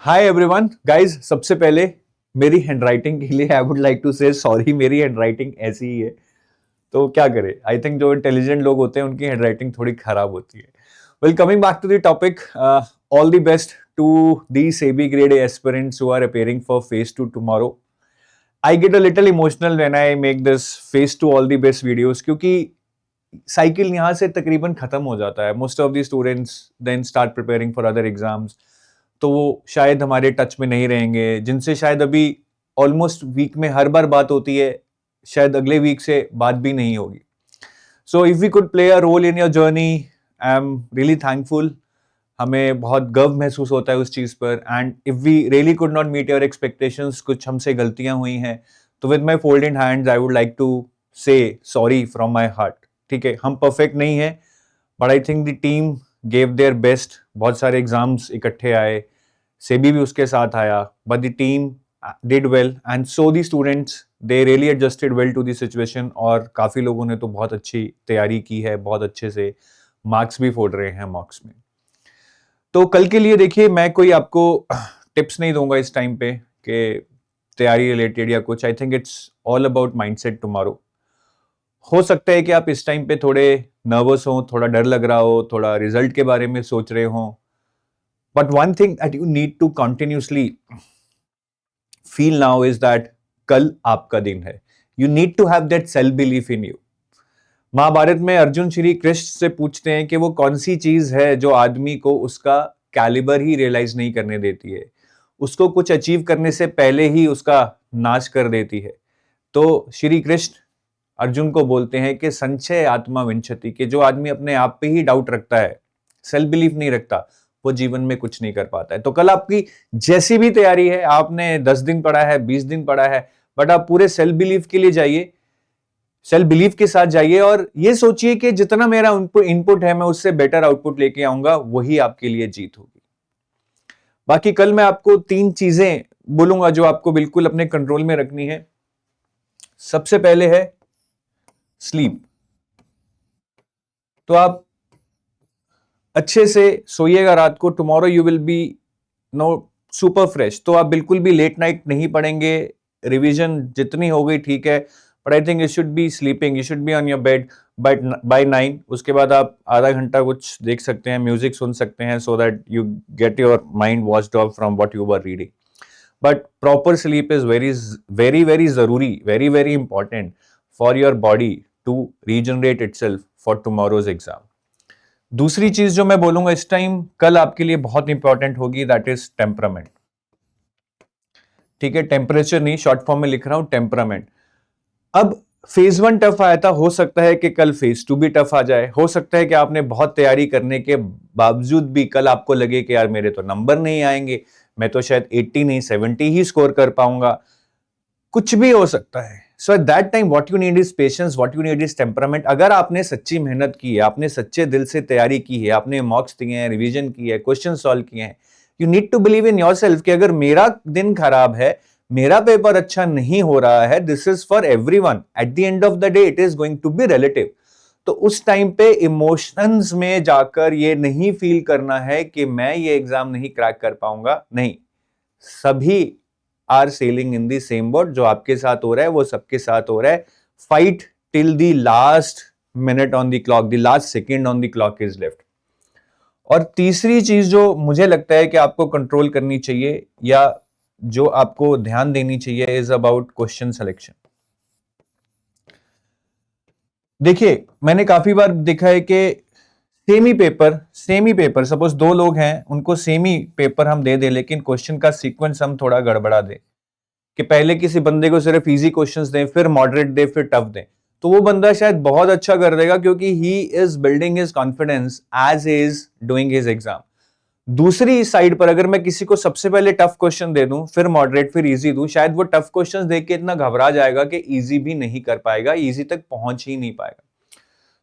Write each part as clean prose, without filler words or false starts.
Hi everyone guys, सबसे पहले मेरी हैंडराइटिंग के लिए आई would like to say sorry. मेरी हैंडराइटिंग ऐसी ही है तो क्या करे। आई थिंक जो इंटेलिजेंट लोग होते हैं उनकी हैंडराइटिंग थोड़ी खराब होती है। Well, coming back to the topic, all the best to the SEBI grade A aspirants who are appearing for phase 2 tomorrow. I get a little emotional when I make this phase 2 all the best videos, क्योंकि cycle यहाँ से तकरीबन खत्म हो जाता है। Most of the students then start preparing for other exams, तो वो शायद हमारे टच में नहीं रहेंगे, जिनसे शायद अभी ऑलमोस्ट वीक में हर बार बात होती है, शायद अगले वीक से बात भी नहीं होगी। So if we could play a role in your journey, I am really thankful. हमें बहुत गर्व महसूस होता है उस चीज पर। And if we really could not meet your expectations, कुछ हमसे गलतियां हुई हैं, तो with my folded hands I would like to say sorry from my heart. ठीक है, हम परफेक्ट नहीं है, but I think the team gave their best. बहुत सारे एग्जाम्स इकट्ठे आए, सेबी भी उसके साथ आया, but the team did well and so the students they really adjusted well to the situation. और काफी लोगों ने तो बहुत अच्छी तैयारी की है, बहुत अच्छे से मार्क्स भी फोड़ रहे हैं मॉक्स में। तो कल के लिए देखिए, मैं कोई आपको टिप्स नहीं दूंगा इस टाइम पे कि तैयारी रिलेटेड या कुछ। I think it's all about mindset tomorrow. हो सकता है कि आप इस टाइम पे थोड़े नर्वस हो, थोड़ा डर लग रहा हो, थोड़ा रिजल्ट के बारे में सोच रहे हो, but one thing that you need to continuously feel now is that कल आपका दिन है। You need to have that self belief in you. Mahabharat में अर्जुन श्री कृष्ण से पूछते हैं कि वो कौन सी चीज है जो आदमी को उसका कैलिबर ही रियलाइज नहीं करने देती है, उसको कुछ अचीव करने से पहले ही उसका नाश कर देती है। तो श्री कृष्ण अर्जुन को बोलते हैं कि संचय आत्मा विंशति, कि जो आदमी अपने आप पे ही डाउट रखता है, सेल्फ बिलीफ नहीं रखता, वो जीवन में कुछ नहीं कर पाता है। तो कल आपकी जैसी भी तैयारी है, आपने 10 दिन पढ़ा है, 20 दिन पढ़ा है, बट आप पूरे सेल्फ बिलीफ के लिए जाइए, सेल्फ बिलीफ के साथ जाइए और ये सोचिए कि जितना मेरा इनपुट है मैं उससे बेटर आउटपुट लेके आऊंगा, वही आपके लिए जीत होगी। बाकी कल मैं आपको 3 चीजें बोलूंगा जो आपको बिल्कुल अपने कंट्रोल में रखनी है। सबसे पहले है स्लीप। तो आप अच्छे से सोइएगा रात को। Tomorrow you will be no super fresh. तो आप बिल्कुल भी लेट नाइट नहीं पढ़ेंगे। रिवीजन जितनी हो गई ठीक है, but I think you should be sleeping, you should be on your bed by 9। उसके बाद आप आधा घंटा कुछ देख सकते हैं, म्यूजिक सुन सकते हैं, so that you get your mind washed off from what you were reading. But proper sleep is very very very जरूरी, very very important for your body to regenerate itself for tomorrow's exam. दूसरी चीज जो मैं बोलूंगा इस time कल आपके लिए बहुत इंपॉर्टेंट होगी, दैट इज टेम्परामेंट। ठीक है, टेम्परेचर नहीं, शॉर्ट फॉर्म में लिख रहा हूं, टेम्परामेंट। अब फेज 1 टफ आया था, हो सकता है कि कल फेज 2 भी टफ आ जाए। हो सकता है कि आपने बहुत तैयारी करने के बावजूद भी कल आपको लगे कि यार मेरे तो नंबर नहीं आएंगे, मैं तो शायद 80 नहीं 70 ही स्कोर कर पाऊंगा। कुछ भी हो सकता है। So at that time what you need is patience, what you need is temperament. अगर आपने सच्ची मेहनत की है, आपने सच्चे दिल से तैयारी की है, आपने मॉक्स दिए हैं, रिवीजन की है, क्वेश्चन सॉल्व किए हैं, you need to believe in yourself कि अगर मेरा दिन खराब है, मेरा पेपर अच्छा नहीं हो रहा है, this is for everyone. At the end of the day it is going to be relative. तो उस टाइम पे इमोशंस में जाकर ये नहीं फील करना है कि मैं ये एग्जाम नहीं क्रैक कर पाऊंगा। नहीं, सभी are sailing in the same boat. जो आपके साथ हो रहा है वो सबके साथ हो रहा है। Fight till the last minute on the clock, the last second on the clock is left. और तीसरी चीज जो मुझे लगता है कि आपको कंट्रोल करनी चाहिए या जो आपको ध्यान देनी चाहिए इज अबाउट क्वेश्चन सिलेक्शन। देखिए, मैंने काफी बार देखा है कि सेम ही पेपर सपोज 2 लोग हैं, उनको सेम ही पेपर हम दे दें, लेकिन क्वेश्चन का सीक्वेंस हम थोड़ा गड़बड़ा दें कि पहले किसी बंदे को सिर्फ इजी क्वेश्चंस दें, फिर मॉडरेट दें, फिर टफ दें। तो वो बंदा शायद बहुत अच्छा कर देगा क्योंकि he is building his confidence as is doing his exam. दूसरी साइड पर अगर मैं किसी को सबसे पहले टफ क्वेश्चन दे दूं, फिर मॉडरेट, फिर इजी दूं, शायद वो टफ क्वेश्चंस देख के इतना घबरा जाएगा कि इजी भी नहीं कर पाएगा, इजी तक पहुंच ही नहीं पाएगा।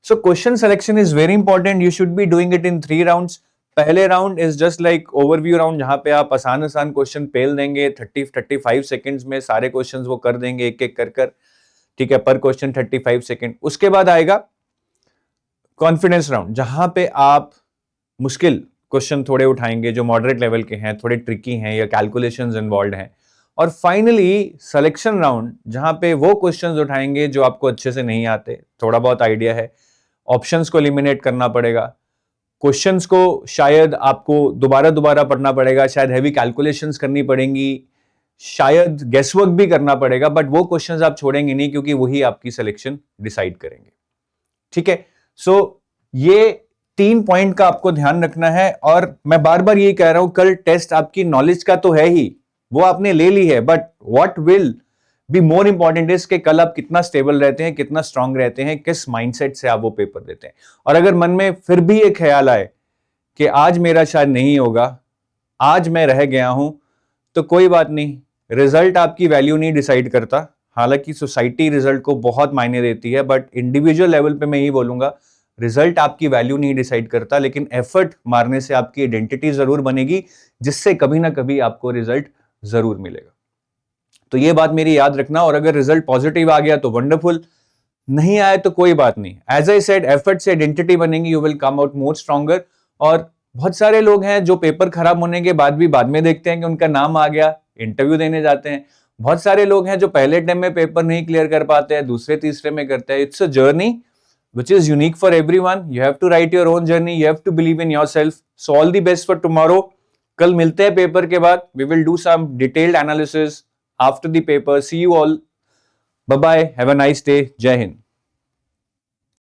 So question selection is very important. You should be doing it in 3 rounds. पहले round is just like overview round, जहां पे आप आसान आसान क्वेश्चन पेल देंगे 30-35 सेकंड्स में, सारे क्वेश्चंस वो कर देंगे एक एक कर। ठीक है, पर क्वेश्चन 35 सेकंड। उसके बाद आएगा कॉन्फिडेंस राउंड, जहां पे आप मुश्किल क्वेश्चन थोड़े उठाएंगे जो मॉडरेट लेवल के हैं, थोड़े ट्रिकी हैं या कैलकुलेशंस इन्वॉल्व हैं, और फाइनली सिलेक्शन राउंड जहां पे वो क्वेश्चंस उठाएंगे जो आपको अच्छे से नहीं आते, थोड़ा बहुत आइडिया है, ऑप्शंस को एलिमिनेट करना पड़ेगा, क्वेश्चंस को शायद आपको दोबारा दोबारा पढ़ना पड़ेगा, शायद हैवी कैलकुलेशंस करनी पड़ेंगी, शायद गेसवर्क भी करना पड़ेगा, बट वो क्वेश्चंस आप छोड़ेंगे नहीं क्योंकि वही आपकी सिलेक्शन डिसाइड करेंगे। ठीक है, सो ये 3 पॉइंट का आपको ध्यान रखना है। और मैं बार बार ये कह रहा हूं, कल टेस्ट आपकी नॉलेज का तो है ही, वो आपने ले ली है, but what will be more important is कि कल आप कितना स्टेबल रहते हैं, कितना स्ट्रांग रहते हैं, किस माइंडसेट से आप वो पेपर देते हैं। और अगर मन में फिर भी एक ख्याल आए कि आज मेरा शायद नहीं होगा, आज मैं रह गया हूं, तो कोई बात नहीं, रिजल्ट आपकी वैल्यू नहीं डिसाइड करता। हालांकि सोसाइटी रिजल्ट को बहुत मायने देती है, बट इंडिविजुअल लेवल पे मैं यही बोलूंगा, रिजल्ट आपकी वैल्यू नहीं डिसाइड करता, लेकिन एफर्ट मारने से आपकी आइडेंटिटी जरूर बनेगी, जिससे कभी ना कभी आपको रिजल्ट जरूर मिलेगा। तो ये बात मेरी याद रखना। और अगर रिजल्ट पॉजिटिव आ गया तो वंडरफुल, नहीं आए तो कोई बात नहीं। एज आई सेड, एफर्ट से आइडेंटिटी बनेगी, you will come out more stronger. और बहुत सारे लोग हैं जो पेपर खराब होने के बाद भी बाद में देखते हैं कि उनका नाम आ गया, इंटरव्यू देने जाते हैं। बहुत सारे लोग हैं जो पहले टाइम में पेपर नहीं क्लियर कर पाते हैं, दूसरे तीसरे में करते हैं। It's a journey which is unique for everyone. You have to write your own journey. You have to believe in yourself. So all the best for tomorrow. कल मिलते हैं पेपर के बाद. We will do some detailed analysis after the paper. See you all. Bye bye. Have a nice day. Jai Hind.